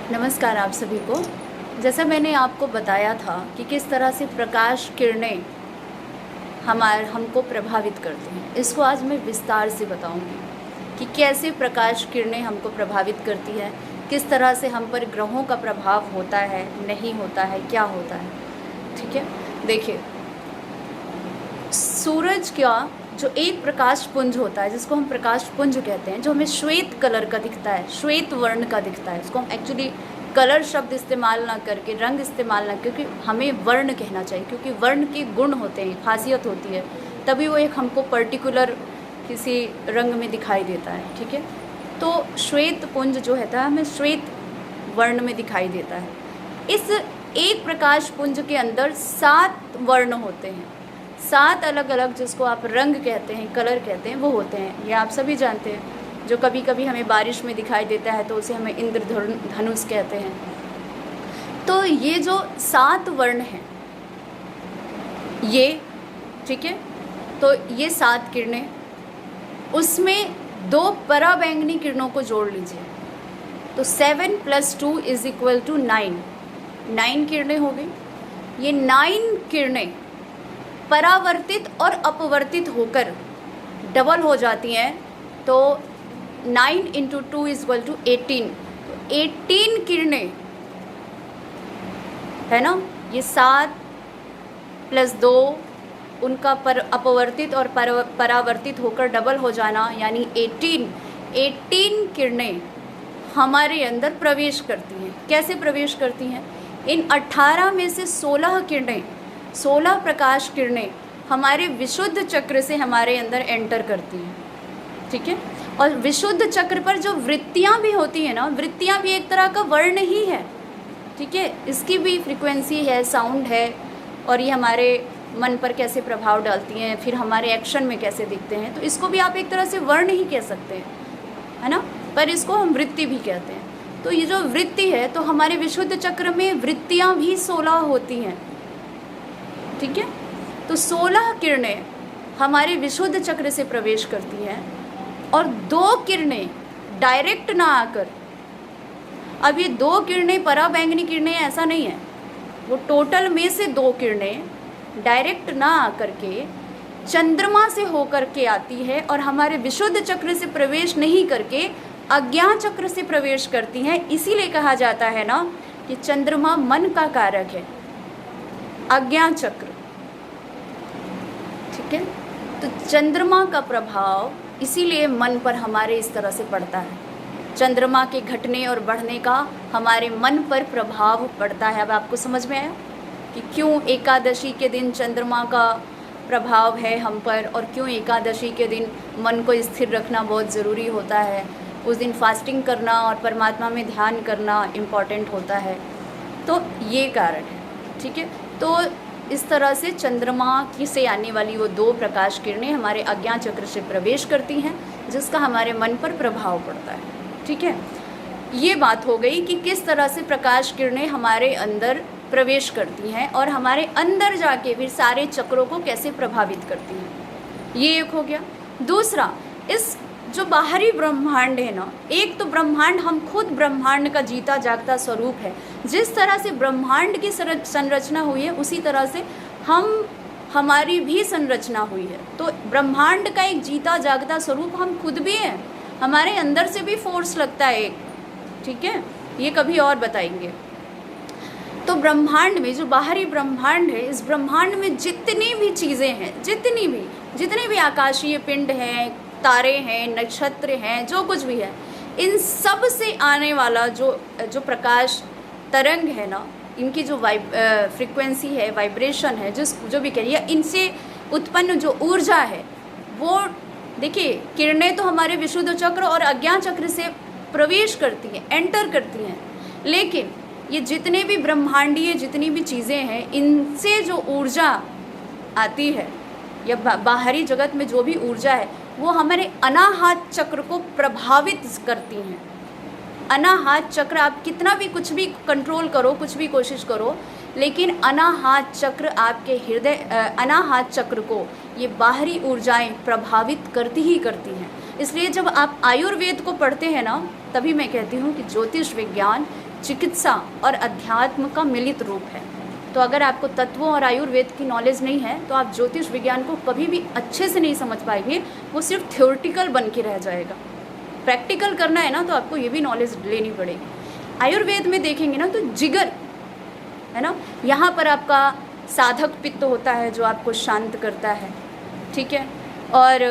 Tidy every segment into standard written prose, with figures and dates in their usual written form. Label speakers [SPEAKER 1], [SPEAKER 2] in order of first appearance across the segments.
[SPEAKER 1] नमस्कार आप सभी को। जैसा मैंने आपको बताया था कि किस तरह से प्रकाश किरणें हमको प्रभावित करती हैं, इसको आज मैं विस्तार से बताऊंगी कि कैसे प्रकाश किरणें हमको प्रभावित करती है, किस तरह से हम पर ग्रहों का प्रभाव होता है, नहीं होता है, क्या होता है। ठीक है, देखिए, सूरज का जो एक प्रकाश पुंज होता है, जिसको हम प्रकाश पुंज कहते हैं, जो हमें श्वेत कलर का दिखता है, श्वेत वर्ण का दिखता है, उसको हम एक्चुअली कलर शब्द इस्तेमाल ना करके, रंग इस्तेमाल ना, क्योंकि हमें वर्ण कहना चाहिए, क्योंकि वर्ण के गुण होते हैं, खासियत होती है, तभी वो एक हमको पर्टिकुलर किसी रंग में दिखाई देता है। ठीक है, तो श्वेत पुंज जो है हमें श्वेत वर्ण में दिखाई देता है। इस एक प्रकाश पुंज के अंदर 7 वर्ण होते हैं, 7 अलग अलग, जिसको आप रंग कहते हैं, कलर कहते हैं, वो होते हैं। ये आप सभी जानते हैं। जो कभी कभी हमें बारिश में दिखाई देता है तो उसे हमें इंद्रधनुष कहते हैं। तो ये जो 7 वर्ण हैं ये, ठीक है, तो ये 7 किरणें, उसमें 2 पराबैंगनी किरणों को जोड़ लीजिए तो 7 + 2 = 9। 9 किरणें हो गई। ये 9 किरणें परावर्तित और अपवर्तित होकर डबल हो जाती हैं, तो 9 × 2 = 18। तो 18 किरणें है ना, ये 7 + 2 उनका अपवर्तित और परावर्तित होकर डबल हो जाना, यानी 18 किरणें हमारे अंदर प्रवेश करती हैं। कैसे प्रवेश करती हैं? इन 18 में से 16 किरणें, 16 प्रकाश किरणें हमारे विशुद्ध चक्र से हमारे अंदर एंटर करती हैं। ठीक है, और विशुद्ध चक्र पर जो वृत्तियाँ भी होती हैं ना, वृत्तियाँ भी एक तरह का वर्ण ही है। ठीक है, इसकी भी फ्रीक्वेंसी है, साउंड है, और ये हमारे मन पर कैसे प्रभाव डालती हैं, फिर हमारे एक्शन में कैसे दिखते हैं, तो इसको भी आप एक तरह से वर्ण ही कह सकते हैं, है ना, पर इसको हम वृत्ति भी कहते हैं। तो ये जो वृत्ति है, तो हमारे विशुद्ध चक्र में वृत्तियाँ भी 16 होती हैं। ठीक है, तो 16 किरणें हमारे विशुद्ध चक्र से प्रवेश करती हैं, और 2 किरणें डायरेक्ट ना आकर, अब ये 2 किरणें पराबैंगनी किरणें ऐसा नहीं है, वो टोटल में से 2 किरणें डायरेक्ट ना आकर के चंद्रमा से होकर के आती है, और हमारे विशुद्ध चक्र से प्रवेश नहीं करके अज्ञान चक्र से प्रवेश करती हैं। इसीलिए कहा जाता है ना कि चंद्रमा मन का कारक है, अज्ञान चक्र। ठीक है, तो चंद्रमा का प्रभाव इसीलिए मन पर हमारे इस तरह से पड़ता है। चंद्रमा के घटने और बढ़ने का हमारे मन पर प्रभाव पड़ता है। अब आपको समझ में आया कि क्यों एकादशी के दिन चंद्रमा का प्रभाव है हम पर, और क्यों एकादशी के दिन मन को स्थिर रखना बहुत ज़रूरी होता है। उस दिन फास्टिंग करना और परमात्मा में ध्यान करना इम्पॉर्टेंट होता है, तो ये कारण है। ठीक है, तो इस तरह से चंद्रमा की से आने वाली वो 2 प्रकाश किरणें हमारे अज्ञान चक्र से प्रवेश करती हैं, जिसका हमारे मन पर प्रभाव पड़ता है। ठीक है, ये बात हो गई कि किस तरह से प्रकाश किरणें हमारे अंदर प्रवेश करती हैं और हमारे अंदर जाके फिर सारे चक्रों को कैसे प्रभावित करती हैं। ये एक हो गया। दूसरा, इस जो बाहरी ब्रह्मांड है ना, एक तो ब्रह्मांड, हम खुद ब्रह्मांड का जीता जागता स्वरूप है। जिस तरह से ब्रह्मांड की संरचना हुई है, उसी तरह से हमारी भी संरचना हुई है। तो ब्रह्मांड का एक जीता जागता स्वरूप हम खुद भी हैं, हमारे अंदर से भी फोर्स लगता है एक। ठीक है, ये कभी और बताएंगे। तो ब्रह्मांड में, जो बाहरी ब्रह्मांड है, इस ब्रह्मांड में जितनी भी चीज़ें हैं, जितने भी आकाशीय पिंड हैं, तारे हैं, नक्षत्र हैं, जो कुछ भी है, इन सब से आने वाला जो प्रकाश तरंग है ना, इनकी जो फ्रीक्वेंसी है, वाइब्रेशन है, जो भी करिए, इनसे उत्पन्न जो ऊर्जा है, वो देखिए, किरणें तो हमारे विशुद्ध चक्र और अज्ञान चक्र से प्रवेश करती हैं, एंटर करती हैं, लेकिन ये जितने भी ब्रह्मांडीय जितनी भी चीज़ें हैं, इनसे जो ऊर्जा आती है, या बाहरी जगत में जो भी ऊर्जा है, वो हमारे अनाहत चक्र को प्रभावित करती हैं। अनाहत चक्र, आप कितना भी कुछ भी कंट्रोल करो, कुछ भी कोशिश करो, लेकिन अनाहत चक्र, आपके हृदय अनाहत चक्र को ये बाहरी ऊर्जाएं प्रभावित करती ही करती हैं। इसलिए जब आप आयुर्वेद को पढ़ते हैं ना, तभी मैं कहती हूँ कि ज्योतिष विज्ञान चिकित्सा और अध्यात्म का मिलित रूप है। तो अगर आपको तत्वों और आयुर्वेद की नॉलेज नहीं है तो आप ज्योतिष विज्ञान को कभी भी अच्छे से नहीं समझ पाएंगे, वो सिर्फ थ्योरेटिकल बन के रह जाएगा। प्रैक्टिकल करना है ना तो आपको ये भी नॉलेज लेनी पड़ेगी। आयुर्वेद में देखेंगे ना तो जिगर है ना, यहाँ पर आपका साधक पित्त होता है जो आपको शांत करता है, ठीक है। और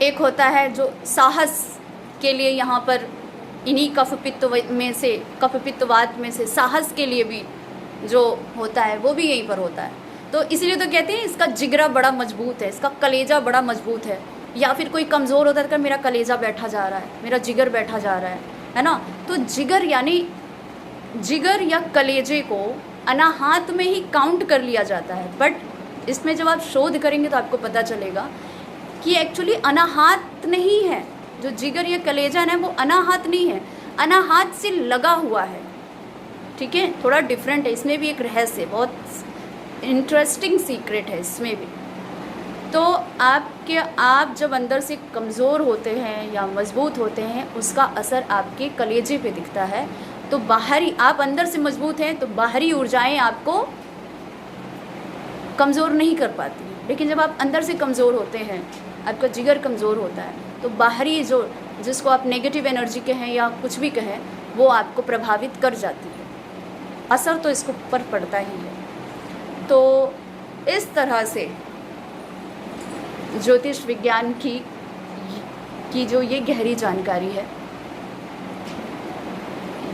[SPEAKER 1] एक होता है जो साहस के लिए, यहाँ पर इन्हीं कफ पित्त वात में से साहस के लिए भी जो होता है वो भी यहीं पर होता है। तो इसलिए तो कहते हैं इसका जिगरा बड़ा मजबूत है, इसका कलेजा बड़ा मजबूत है। या फिर कोई कमज़ोर होता है तो मेरा कलेजा बैठा जा रहा है, मेरा जिगर बैठा जा रहा है ना। तो जिगर यानी जिगर या कलेजे को अनाहत में ही काउंट कर लिया जाता है, बट इसमें जब आप शोध करेंगे तो आपको पता चलेगा कि एक्चुअली अनाहत नहीं है। जो जिगर या कलेजा है वो अनाहत नहीं है, अनाहत से लगा हुआ है, ठीक है। थोड़ा डिफरेंट है, इसमें भी एक रहस्य, बहुत इंटरेस्टिंग सीक्रेट है इसमें भी। तो आप जब अंदर से कमज़ोर होते हैं या मजबूत होते हैं उसका असर आपके कलेजे पे दिखता है। तो बाहरी, आप अंदर से मजबूत हैं तो बाहरी ऊर्जाएं आपको कमज़ोर नहीं कर पाती हैं, लेकिन जब आप अंदर से कमज़ोर होते हैं, आपका जिगर कमज़ोर होता है, तो बाहरी जो जिसको आप नेगेटिव एनर्जी कहें या कुछ भी कहें वो आपको प्रभावित कर जाती है। असर तो इसको पर पड़ता ही है। तो इस तरह से ज्योतिष विज्ञान की जो ये गहरी जानकारी है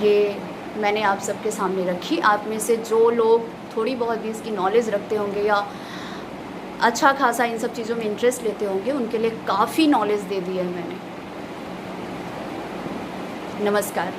[SPEAKER 1] ये मैंने आप सबके सामने रखी। आप में से जो लोग थोड़ी बहुत भी इसकी नॉलेज रखते होंगे या अच्छा खासा इन सब चीज़ों में इंटरेस्ट लेते होंगे उनके लिए काफ़ी नॉलेज दे दी है मैंने। नमस्कार।